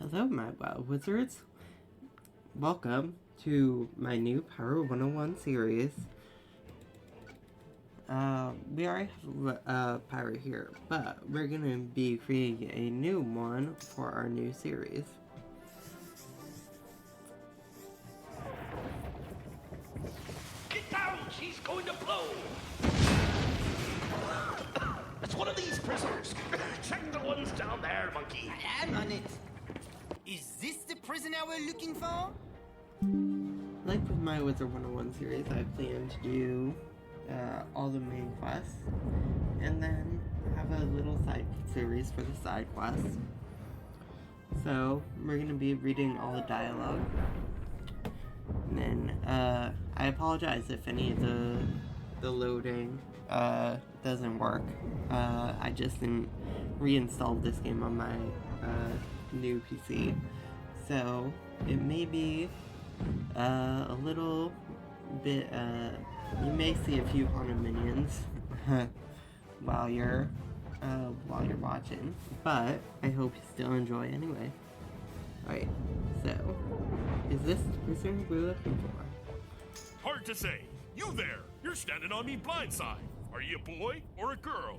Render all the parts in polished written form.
Hello, my WoW wizards. Welcome to my new Pirate101 series. We already have a pirate here, but we're gonna be creating a new one for our new series. Get down! She's going to blow! It's one of these prisoners. Check the ones down there, monkey. I'm on it. Is this the prisoner we're looking for? Like with my Wizard 101 series, I plan to do all the main quests, and then have a little side series for the side quests. So, we're going to be reading all the dialogue. And then, I apologize if any of the loading doesn't work. I just didn't reinstall this game on my new PC. So, it may be a little bit, you may see a few haunted minions while you're watching, but I hope you still enjoy anyway. Alright, so, is this the person we're looking for? Hard to say. You there! You're standing on me blindside. Are you a boy or a girl?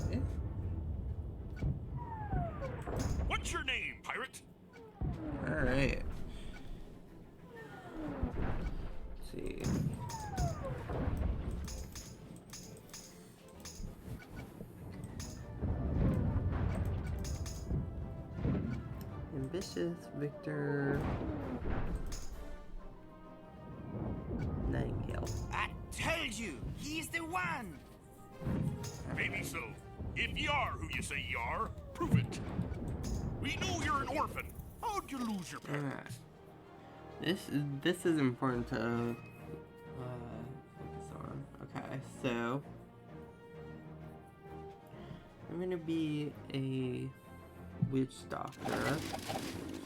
Okay. What's your name, pirate? Alright. Let's see. Ambitious Victor Nightingale. I told you, he's the one. Maybe so. If you are who you say you are, prove it. We know you're an orphan. How'd you lose your parents? This is important to focus on. Okay, so I'm gonna be a witch doctor,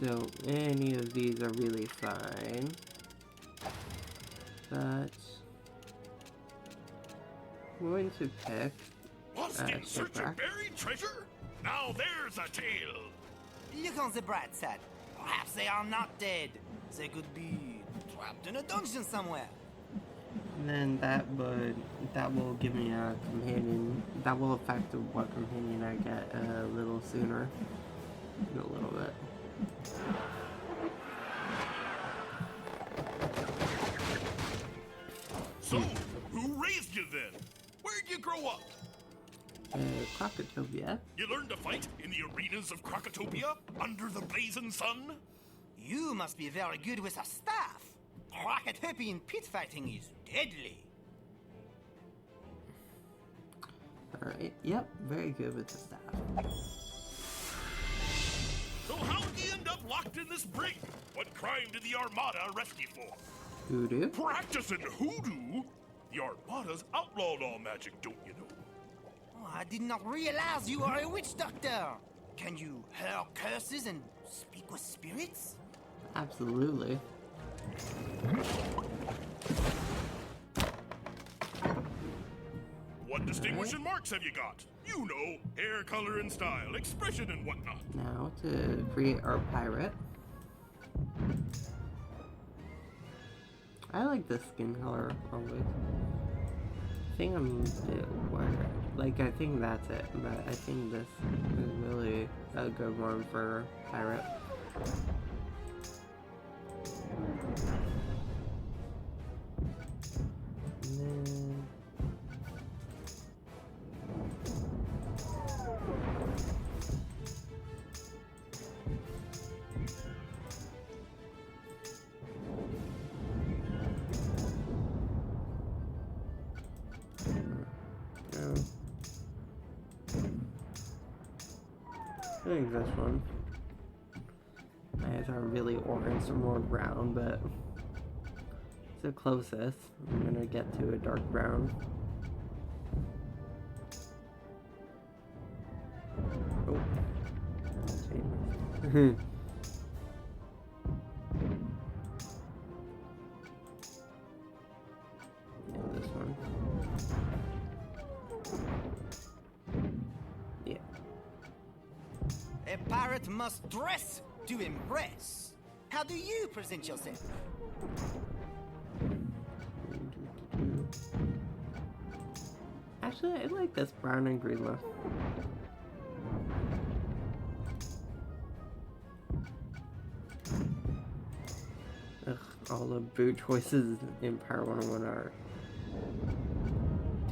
so any of these are really fine. But I'm going to pick Lost in search of shipwreck. buried treasure? Now there's a tale. Look on the bright side. Perhaps they are not dead. They could be trapped in a dungeon somewhere. And then that will give me a companion. That will affect what companion I get a little sooner. A little bit. So, who raised you then? Where'd you grow up? Crocotopia. You learned to fight in the arenas of Crocotopia under the blazing sun? You must be very good with a staff. Crocotopia pit fighting is deadly. Alright, yep, very good with the staff. So how'd you end up locked in this brig? What crime did the Armada arrest you for? Voodoo. Practicing hoodoo? The Armada's outlawed all magic, don't you know? Oh, I did not realize you are a witch doctor. Can you hurl curses and speak with spirits? Absolutely. What distinguishing marks have you got? You know, hair color and style, expression and whatnot. Now to create our pirate. I like the skin color always. I think I'm a bit worried. Like, I think that's it, but I think this is really a good one for pirate. And then no. I think this one. My eyes aren't really orange, they're more brown, but it's the closest. I'm gonna get to a dark brown. Oh. Change. Yeah, this one. Yeah. A pirate must dress to impress. How do you present yourself? Actually, I like this brown and green look. Ugh, all the boot choices in Pirate 101 are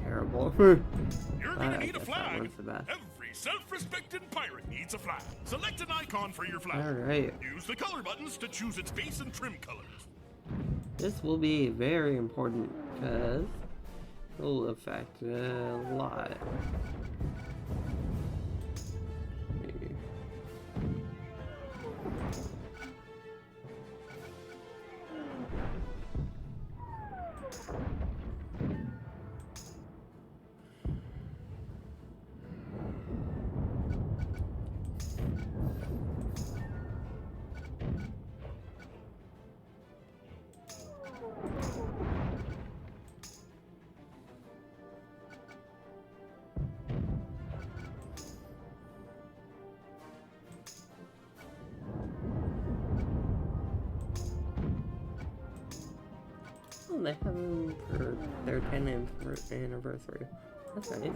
terrible. You're gonna I need a guess that flag. one's the best. Every self-respecting pirate needs a flag. Select an icon for your flag. Alright, Use the color buttons to choose its base and trim colors. this will be very important because it will affect a lot. Oh, they have them for their 10th anniversary. That's nice.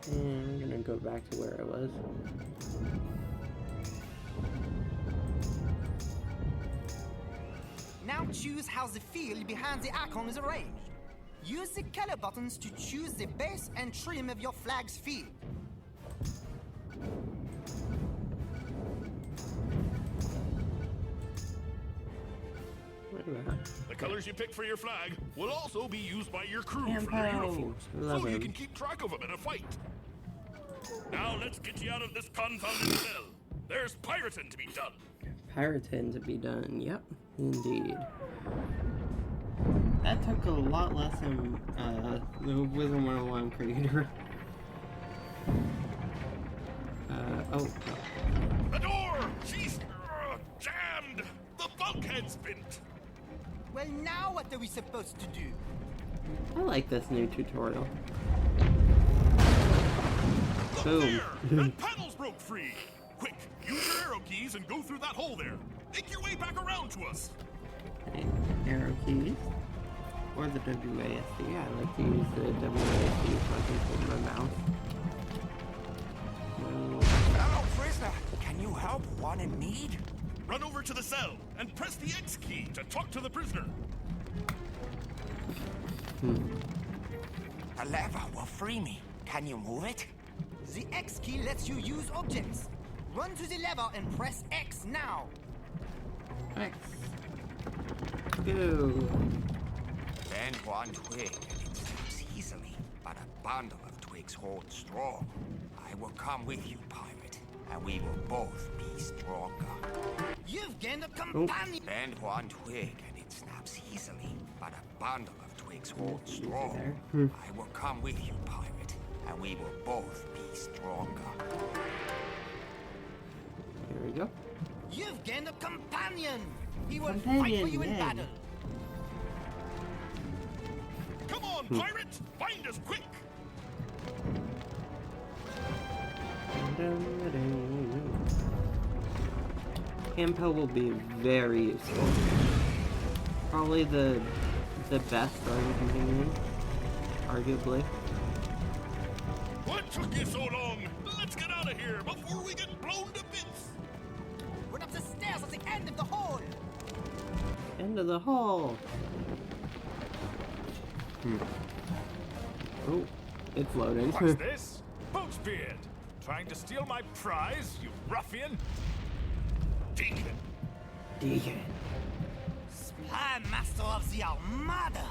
And I'm gonna go back to where I was. Now choose how the field behind the icon is arranged. Use the color buttons to choose the base and trim of your flag's field. Look at that. The colors you pick for your flag will also be used by your crew for their Campo. uniforms, Love so you him. can keep track of them in a fight. Now let's get you out of this confounded cell. There's pirating to be done. Pirating to be done. Yep, indeed. That took a lot less than the Wizard 101 creator. Oh. The door! She's jammed! The bulkhead's bent! Well, now what are we supposed to do? I like this new tutorial. Look Boom. there! That panel's broke free! Quick, use your arrow keys and go through that hole there. Make your way back around to us. Okay, arrow keys. Or the WASD. I like to use the WASD so I can hold my mouse. Hello, prisoner. Can you help one in need? Run over to the cell and press the X key to talk to the prisoner. The lever will free me. Can you move it? The X key lets you use objects. Run to the lever and press X now. X. Go. Bend one twig and it snaps easily, but a bundle of twigs holds strong. I will come with you, pirate, and we will both be stronger. You've gained a companion. Bend one twig and it snaps easily, but a bundle of twigs holds strong. there. I will come with you, pirate, and we will both be stronger. Here we go. You've gained a companion. He will fight for Companion, you in yay. battle. Come on, pirate! Find us quick! Campo will be very useful. Probably the best throwing companion, arguably. What took you so long? Let's get out of here before we get blown to bits! Run up the stairs at the end of the hall. End of the hall. Oh, it's loading. What's this? Boochbeard! Trying to steal my prize, you ruffian! Deacon! Deacon. Spy master of the Armada.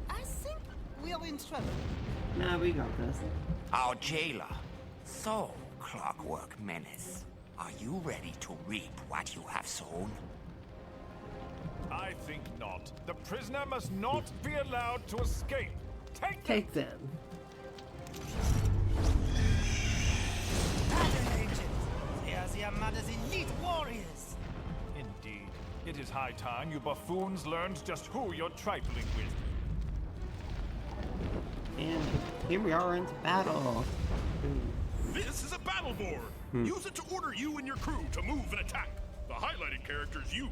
I think we're in trouble. Nah, we got this. Our jailer. So, Clockwork Menace, are you ready to reap what you have sown? I think not. The prisoner must not be allowed to escape. Take them. Pardon, agent. They are the Armada's elite warriors. Indeed. It is high time you buffoons learned just who you're trifling with. And here we are into battle. This is a battle board. Use it to order you and your crew to move and attack. The highlighted character is you.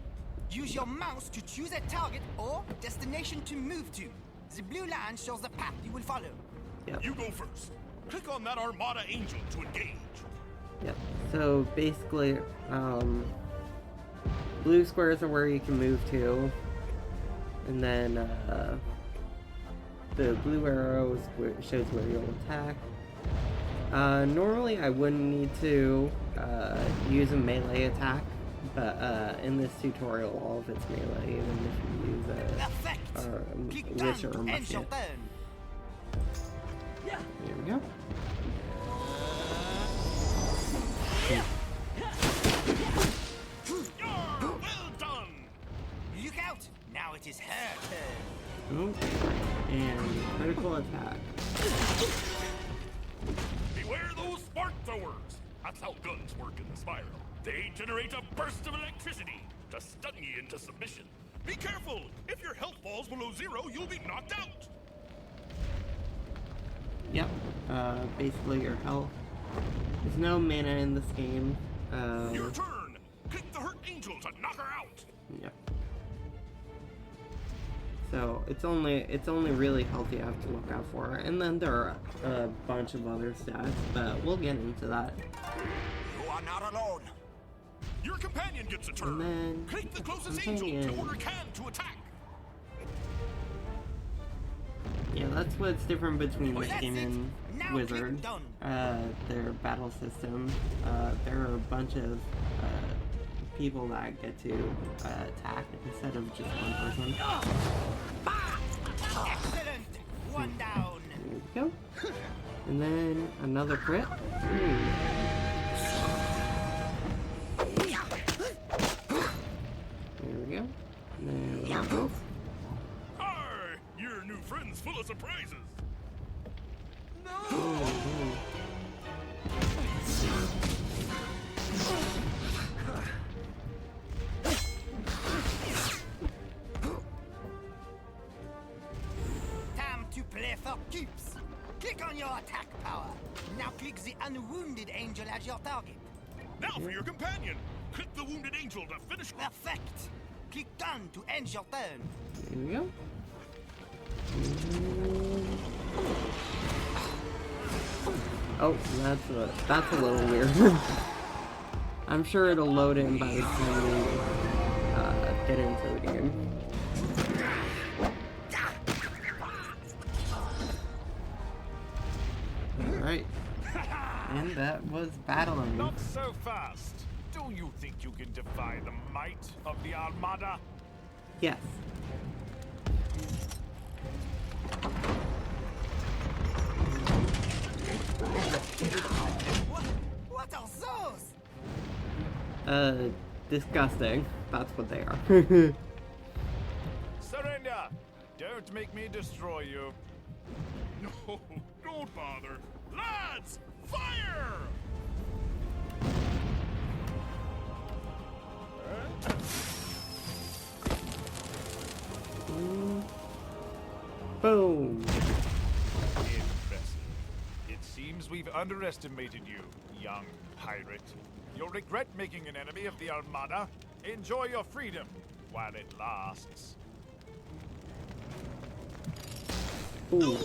Use your mouse to choose a target or destination to move to. The blue line shows the path you will follow. Yep. You go first. Click on that Armada Angel to engage. Yep. So basically, blue squares are where you can move to, and then the blue arrow shows where you'll attack. Normally I wouldn't need to use a melee attack, but in this tutorial all of it's melee, even if you use Click done wish or to end your musket. turn. There we go. Well done. Look out! Now it is her turn. Oh, and critical attack. Beware those spark throwers. That's how guns work in the spiral. They generate a burst of electricity to stun you into submission. Be careful! If your health falls below 0, you'll be knocked out. Yep. Basically your health. There's no mana in this game. Your turn. Click the hurt angel to knock her out. Yep. So it's only really health you have to look out for, and then there are a bunch of other stats, but we'll get into that. You are not alone. Your companion gets a turn. And then Click the closest companion. angel to order Can to attack. Yeah, that's what's different between this That's game it. and Now Wizard. click done. Their battle system. There are a bunch of people that get to attack instead of just one person. Excellent! One down. There we go. And then another crit. There we go. And then another both. Arr! Your new friend's full of surprises. Time to play for keeps. Click on your attack power. Now click the unwounded angel as your target. Now for your companion. Click the wounded angel to finish. Perfect. Click done to end your turn. There we go. Oh, that's a little weird. I'm sure it'll load in by the time we get into the game. Alright. And that was battling. Not so fast. Do you think you can defy the might of the Armada? Yes. What are those? Disgusting. That's what they are. Surrender! Don't make me destroy you. No, don't bother. Lads, fire! Boom. Impressive. It seems we've underestimated you, young pirate. You'll regret making an enemy of the Armada. Enjoy your freedom while it lasts. Ooh.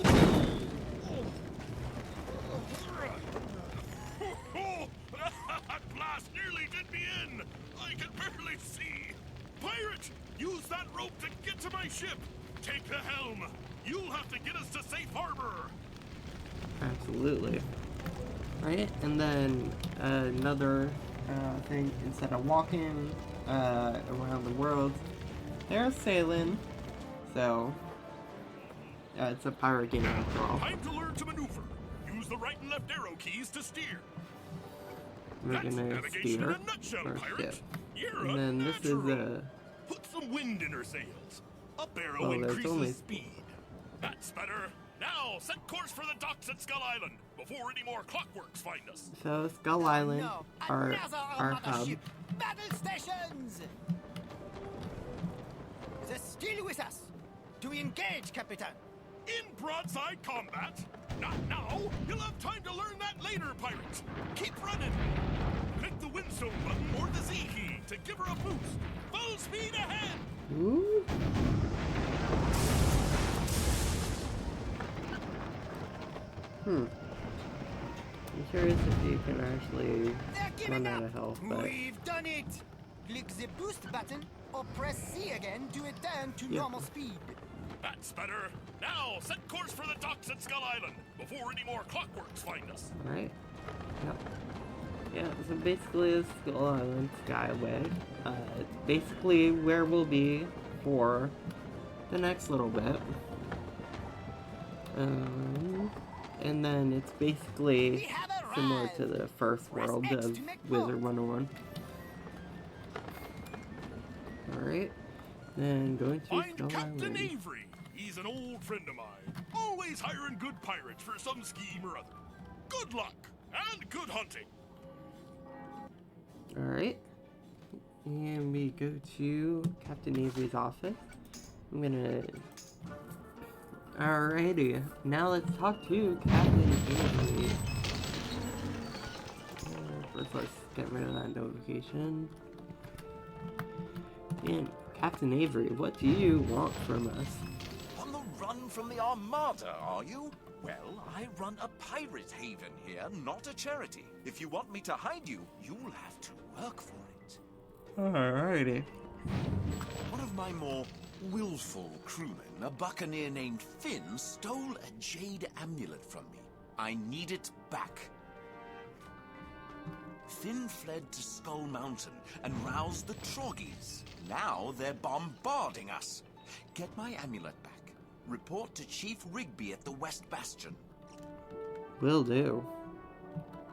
That blast nearly did me in. I can barely see. Pirate, use that rope to get to my ship. Take the helm. You'll have to get us to safe harbor. Absolutely. Right, and then another thing, instead of walking around the world, they're sailing. So, it's a pirate game after all. Time to learn to maneuver. Use the right and left arrow keys to steer. We're That's gonna navigation steer in a nutshell, our pirate. ship. You're And a then this is natural. a Put some wind in her sails. A barrow Well, there's increases only- speed. That's better. Now, set course for the docks at Skull Island before any more clockworks find us. So Skull Island, No, our another our Armada hub. Ship. Battle stations! They're still with us. Do we engage, Capitan? In broadside combat? Not now. You'll have time to learn that later, pirates. Keep running. Click the windstone button or the Z key to give her a boost. Full speed ahead. Ooh. I'm curious if you can actually They're giving run out up. of health, but We've done it. Click the boost button or press C again to return to normal speed. That's better. Now, set course for the docks at Skull Island before any more clockworks find us. alright. Yep. Yeah, so basically it's Skull Island Skyway. It's basically where we'll be for the next little bit. And then it's basically We have similar arrived. to the first Press world X of to make Wizard bold. 101. Alright. Then going to Find Skull Captain Island. Avery. He's an old friend of mine. Always hiring good pirates for some scheme or other. Good luck and good hunting. Alright. And we go to Captain Avery's office. I'm gonna... Alrighty. Now let's talk to Captain Avery. First, let's get rid of that notification. And Captain Avery, what do you want from us? On the run from the Armada, are you? Well, I run a pirate haven here, not a charity. If you want me to hide you, you'll have to work for it. Alrighty. One of my more willful crewmen, a buccaneer named Finn, stole a jade amulet from me. I need it back. Finn fled to Skull Mountain and roused the Troggies. Now they're bombarding us. Get my amulet back. Report to Chief Rigby at the West Bastion. Will do.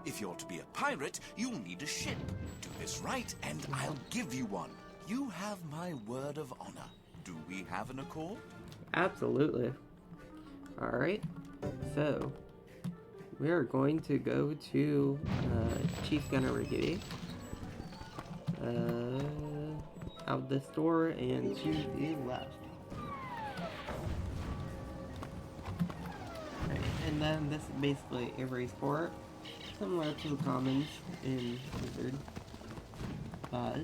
If you're to be a pirate, you'll need a ship. Do this right, and I'll give you one. You have my word of honor. Do we have an accord? Absolutely. Alright. So, we are going to go to Chief Gunner Riggedy. Out this door and to the left. Right, and then this is basically Avery's port, similar to the commons in Wizard. But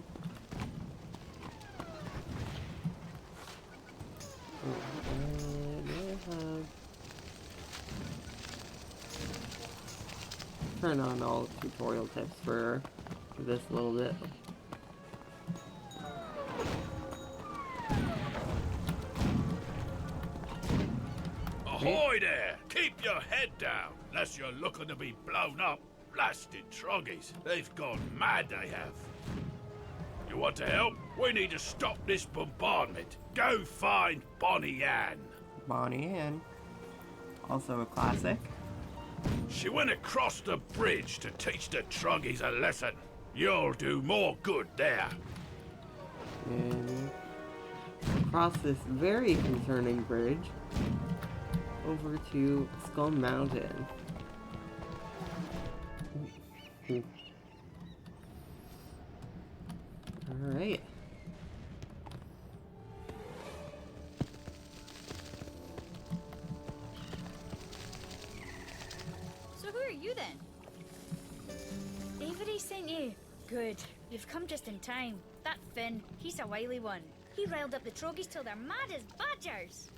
turn on all tutorial tips for this little bit. Ahoy there! Keep your head down, unless you're looking to be blown up. Blasted Troggies. They've gone mad, they have. You want to help? We need to stop this bombardment. Go find Bonnie Ann. Bonnie Ann. Also a classic. She went across the bridge to teach the Troggies a lesson. You'll do more good there. And across this very concerning bridge over to Skull Mountain. Alright. So who are you then? Avery sent you. Good. You've come just in time. That Finn, he's a wily one. He riled up the Troggies till they're mad as badgers.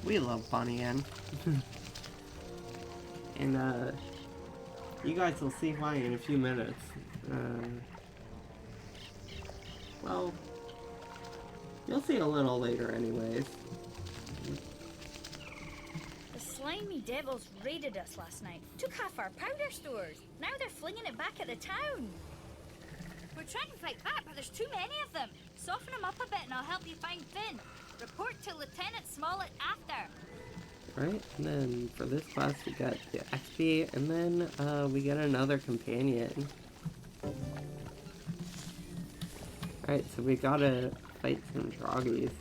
We love Bonnie Ann. And you guys will see why in a few minutes. Well, you'll see a little later anyways. The slimy devils raided us last night. Took half our powder stores. Now they're flinging it back at the town. We're trying to fight back, but there's too many of them. Soften them up a bit and I'll help you find Finn. Report to Lieutenant Smollett after. Right, and then for this class we got the XP, and then we get another companion. Alright, so we got a fight some troggies.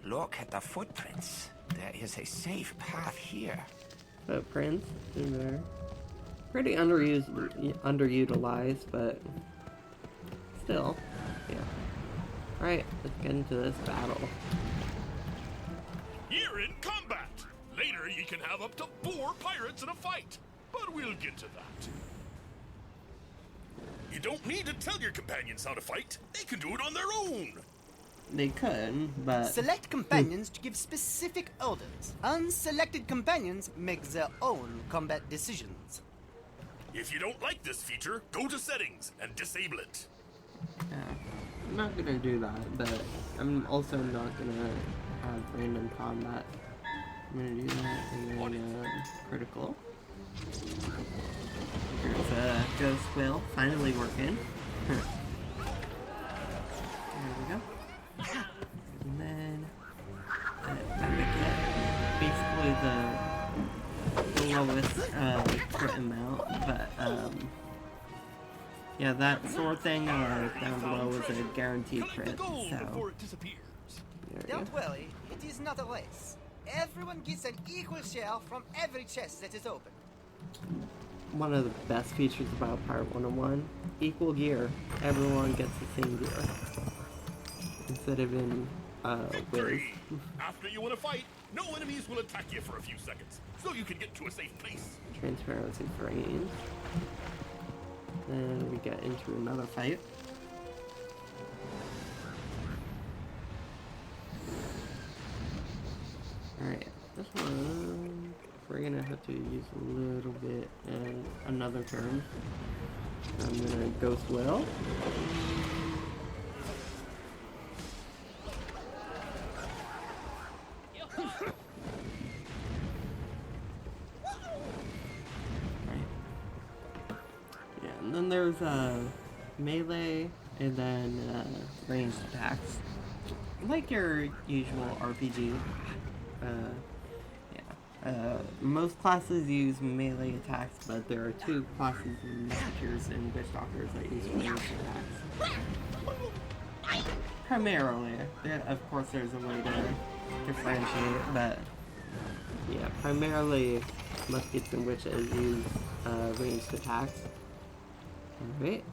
Look at the footprints. There is a safe path here. Footprints in there. Pretty underutilized, but still, yeah. Alright, let's get into this battle. You're in combat! Later, you can have up to 4 pirates in a fight, but we'll get to that. You don't need to tell your companions how to fight. They can do it on their own. They could, but... Select companions to give specific orders. Unselected companions make their own combat decisions. If you don't like this feature, go to settings and disable it. Yeah, I'm not gonna do that, but I'm also not gonna have random combat. I'm gonna do that and then critical. Here's Ghost Whale finally working. There we go. And then basically the lowest crit amount, but yeah, that sword thing down below was a guaranteed crit, so there we go. Don't worry, it is not a race. Everyone gets an equal share from every chest that is open. One of the best features about Pirate101, equal gear. Everyone gets the same gear. Instead of in Wiz. After you win a fight, no enemies will attack you for a few seconds, so you can get to a safe place. Transparency frames. Then we get into another fight. Alright, this one we're gonna have to use a little bit and another turn. I'm gonna Ghost Whale. And then there's melee and then ranged attacks. Like your usual RPG. Most classes use melee attacks, but there are 2 classes in Musketeers and Witchtalkers that use ranged attacks. Primarily. Of course there's a way to differentiate, but yeah, primarily Muskets and Witches use ranged attacks. Alright,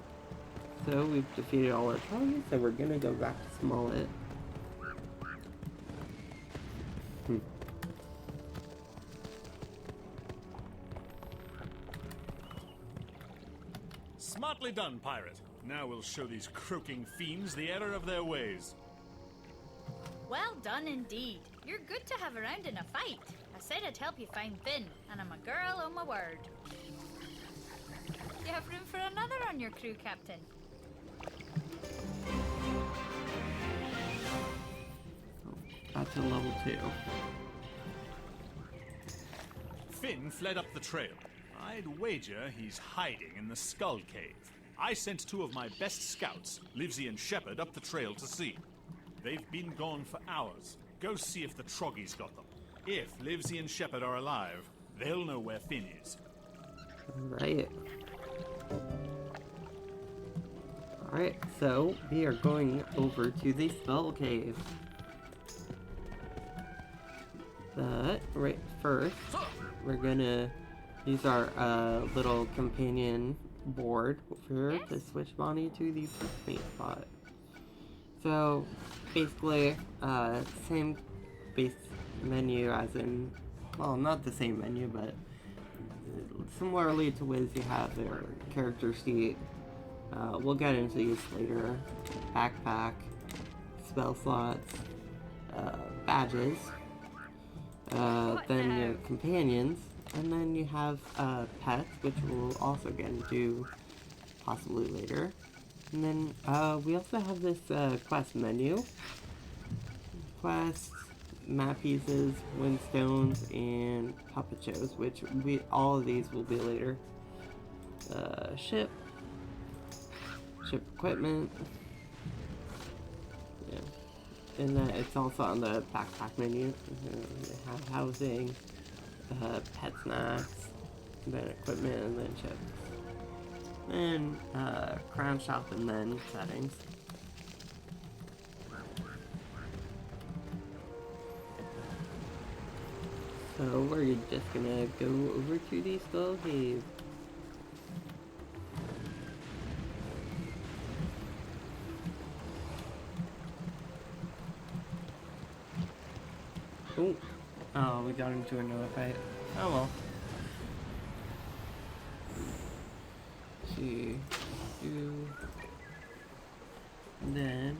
so we've defeated all our targets, so we're gonna go back to Smollett. Smartly done, pirate. Now we'll show these croaking fiends the error of their ways. Well done indeed. You're good to have around in a fight. I said I'd help you find Finn, and I'm a girl on my word. You have room for another on your crew, Captain. Got to level 2. Finn fled up the trail. I'd wager he's hiding in the Skull Cave. I sent 2 of my best scouts, Livesey and Shepard, up the trail to see. They've been gone for hours. Go see if the Troggies got them. If Livesey and Shepard are alive, they'll know where Finn is. Right. Alright, so we are going over to the Skull Cave. But, right first, we're gonna use our little companion board over to switch Bonnie to the first mate spot. So, basically, same base menu as in, well, not the same menu, but similarly to Wiz, you have their character sheet. We'll get into these later. Backpack, spell slots, badges, then your companions, and then you have pets, which we'll also get into possibly later. And then we also have this quest menu. Quests, map pieces, windstones, and puppet shows, which all of these will be later. Ship equipment. Yeah. And then it's also on the backpack menu. You have housing, pet snacks, then equipment, and then ships. And crown shop, and then settings. So we're just gonna go over to the Skull Cave. Oh, we got into another fight. Oh well. See, and then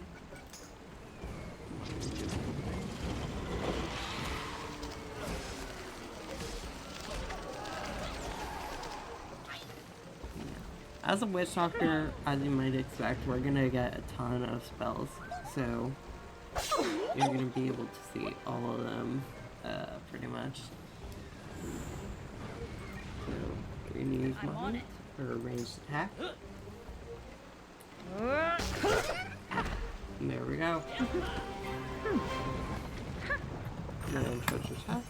as a witch doctor, as you might expect, we're gonna get a ton of spells, so you're gonna be able to see all of them, pretty much. So, we're gonna use one for a ranged attack. And there we go. And treasure chest.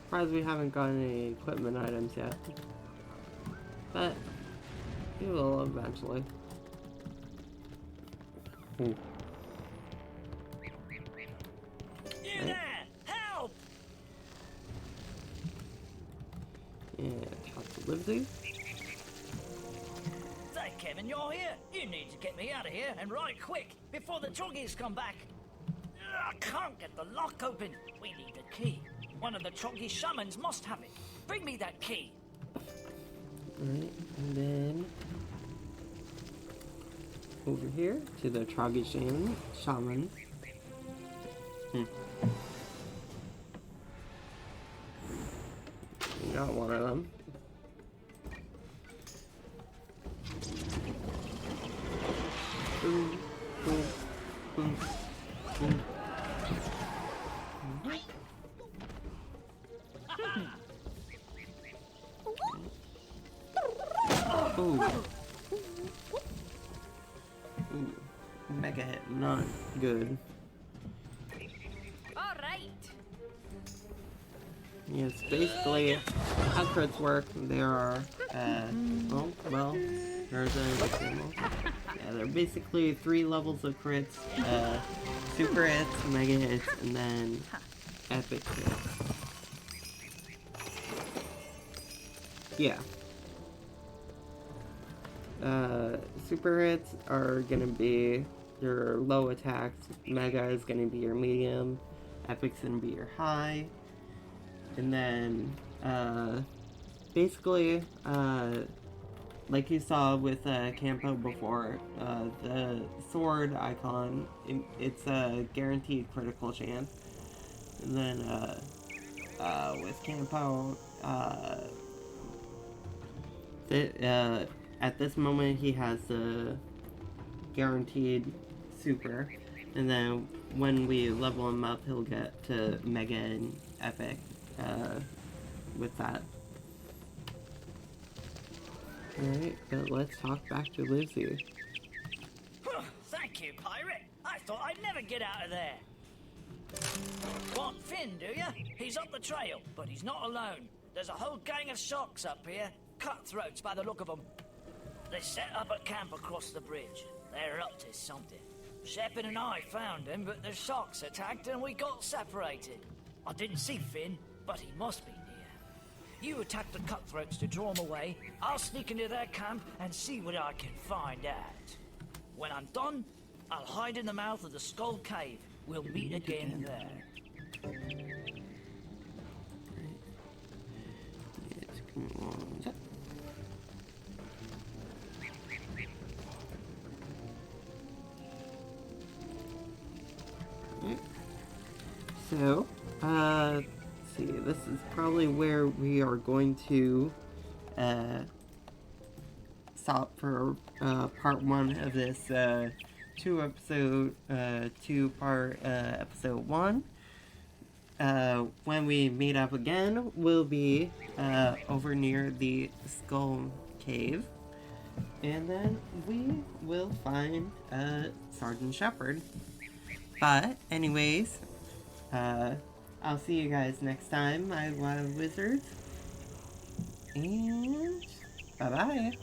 Surprised we haven't gotten any equipment items yet. But we will eventually. You there! Help! Yeah, talk to Livesey. Say, Kevin, you're here. You need to get me out of here, and right quick, before the Troggies come back. I can't get the lock open. We need the key. One of the Troggy shamans must have it. Bring me that key. Alright, and then over here to the Troggy shaman. We got one of them. Boom, boom, boom, boom. Ooh. Ooh. Mega hit, not good. Alright. Yes, basically, how crits work, there are, well, there's an example. Yeah, there are basically 3 levels of crits, super hits, mega hits, and then epic hits. Yeah. Super hits are gonna be your low attacks, mega is gonna be your medium, epic's gonna be your high, and then, basically, like you saw with, Campo before, the sword icon, it's a guaranteed critical chance, and then, with Campo, at this moment he has the guaranteed super, and then when we level him up he'll get to mega and epic with that. Alright, but let's talk back to Lizzie. Thank you, pirate. I thought I'd never get out of there. Want Finn, do you? He's up the trail, but he's not alone. There's a whole gang of sharks up here. Cutthroats by the look of them. They set up a camp across the bridge. They're up to something. Shepard and I found him, but the sharks attacked and we got separated. I didn't see Finn, but he must be near. You attack the cutthroats to draw them away. I'll sneak into their camp and see what I can find out. When I'm done, I'll hide in the mouth of the Skull Cave. We'll meet again there. So, let's see, this is probably where we are going to, stop for, part 1 of this, 2-part, episode 1. When we meet up again, we'll be, over near the Skull Cave, and then we will find, Sergeant Shepard. But, anyways, I'll see you guys next time, my wild wizards. And bye-bye.